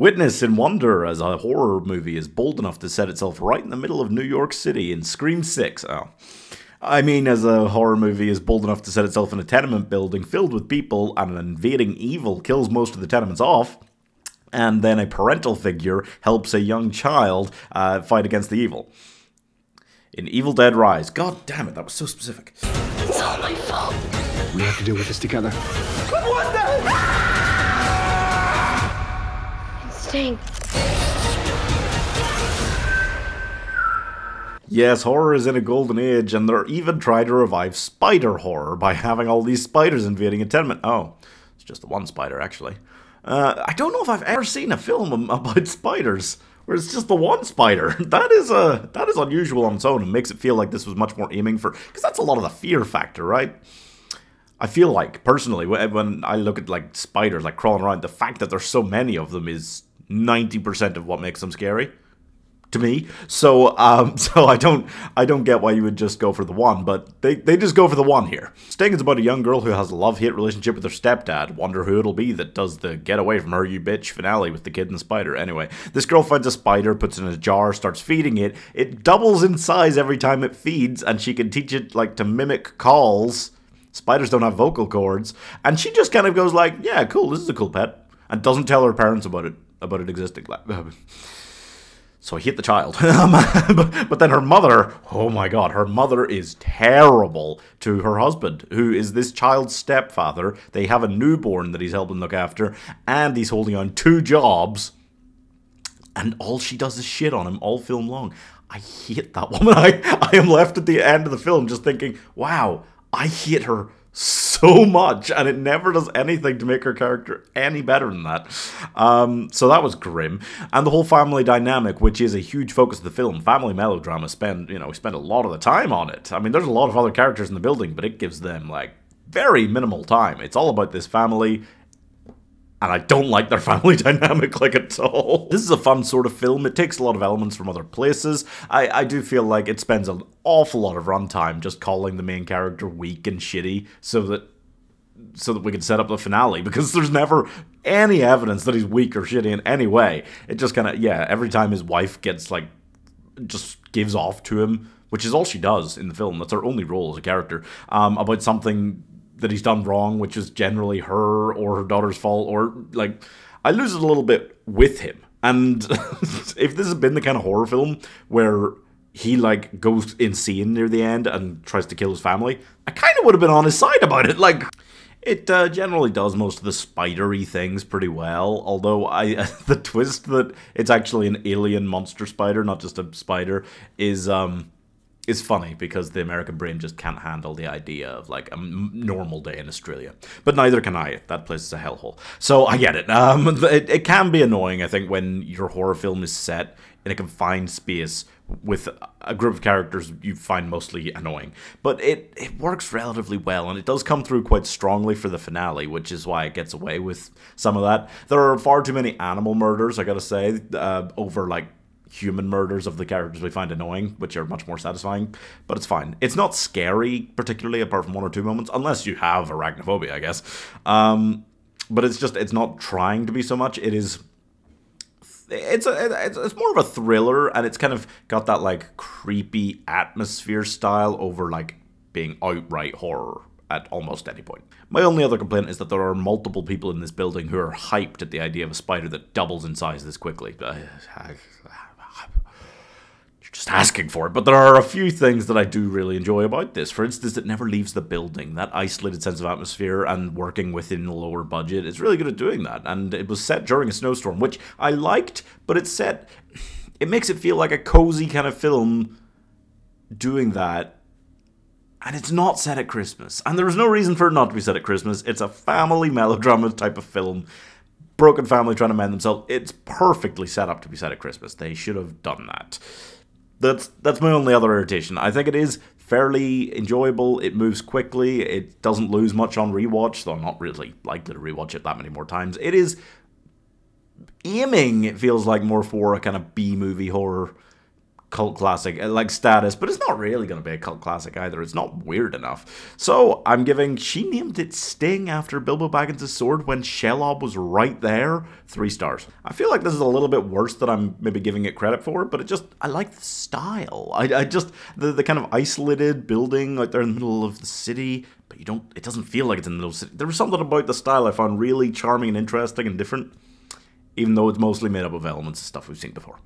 Witness in wonder as a horror movie is bold enough to set itself right in the middle of New York City in Scream 6. Oh. I mean, as a horror movie is bold enough to set itself in a tenement building filled with people and an invading evil kills most of the tenements off, and then a parental figure helps a young child fight against the evil. In Evil Dead Rise. God damn it, that was so specific. It's all my fault. We have to deal with this together. What the? Sting. Yes, horror is in a golden age, and they're even trying to revive spider horror by having all these spiders invading a tenement. Oh, it's just the one spider, actually. I don't know if I've ever seen a film about spiders where it's just the one spider. That is unusual on its own and makes it feel like this was much more aiming for... Because that's a lot of the fear factor, right? I feel like, personally, when I look at like spiders like crawling around, the fact that there's so many of them is 90% of what makes them scary. To me, so I don't get why you would just go for the one, but they just go for the one here. Sting is about a young girl who has a love-hate relationship with her stepdad. Wonder who it'll be that does the get away from her, you bitch finale with the kid and the spider. Anyway, this girl finds a spider, puts it in a jar, starts feeding it. It doubles in size every time it feeds, and she can teach it like to mimic calls. Spiders don't have vocal cords, and she just kind of goes like, "Yeah, cool, this is a cool pet," and doesn't tell her parents about it existing. So I hit the child. But then her mother, oh my god, her mother is terrible to her husband, who is this child's stepfather. They have a newborn that he's helping look after, and he's holding on 2 jobs, and all she does is shit on him all film long. I hate that woman. I am left at the end of the film just thinking, wow, I hate her so much, and it never does anything to make her character any better than that. So that was grim. And the whole family dynamic, which is a huge focus of the film. Family melodrama, we spend a lot of the time on it. I mean, there's a lot of other characters in the building, but it gives them, like, very minimal time. It's all about this family, and I don't like their family dynamic, like, at all. This is a fun sort of film. It takes a lot of elements from other places. I do feel like it spends an awful lot of runtime just calling the main character weak and shitty so that we can set up the finale, because there's never any evidence that he's weak or shitty in any way. It just kind of, yeah, every time his wife gets, like, just gives off to him, which is all she does in the film. That's her only role as a character, about something that he's done wrong, which is generally her or her daughter's fault, or, like, I lose it a little bit with him. And if this had been the kind of horror film where he, like, goes insane near the end and tries to kill his family, I kind of would have been on his side about it. Like, it generally does most of the spidery things pretty well, although the twist that it's actually an alien monster spider, not just a spider, is funny, because the American brain just can't handle the idea of, like, a normal day in Australia. But neither can I. That place is a hellhole. So I get it. It can be annoying, I think, when your horror film is set in a confined space with a group of characters you find mostly annoying. But it works relatively well, and it does come through quite strongly for the finale, which is why it gets away with some of that. There are far too many animal murders, I gotta say, over, like, human murders of the characters we find annoying, which are much more satisfying, but it's fine. It's not scary, particularly, apart from 1 or 2 moments, unless you have arachnophobia, I guess. But it's not trying to be so much. It's more of a thriller, and it's kind of got that, like, creepy atmosphere style over, like, being outright horror at almost any point. My only other complaint is that there are multiple people in this building who are hyped at the idea of a spider that doubles in size this quickly. Just asking for it, but there are a few things that I do really enjoy about this. For instance, it never leaves the building. That isolated sense of atmosphere and working within the lower budget is really good at doing that. And it was set during a snowstorm, which I liked, but it makes it feel like a cozy kind of film doing that. And it's not set at Christmas. And there's no reason for it not to be set at Christmas. It's a family melodrama type of film. Broken family trying to mend themselves. It's perfectly set up to be set at Christmas. They should have done that. That's my only other irritation. I think it is fairly enjoyable. It moves quickly. It doesn't lose much on rewatch, though I'm not really likely to rewatch it that many more times. It is aiming, it feels like, more for a kind of B-movie horror cult classic like status, but it's not really going to be a cult classic either. It's not weird enough. So I'm giving, she named it Sting after Bilbo Baggins' sword when Shelob was right there, 3 stars. I feel like this is a little bit worse than I'm maybe giving it credit for, but I like the style. I just, the kind of isolated building, like they're in the middle of the city, but it doesn't feel like it's in the middle of the city. There was something about the style I found really charming and interesting and different, even though it's mostly made up of elements of stuff we've seen before.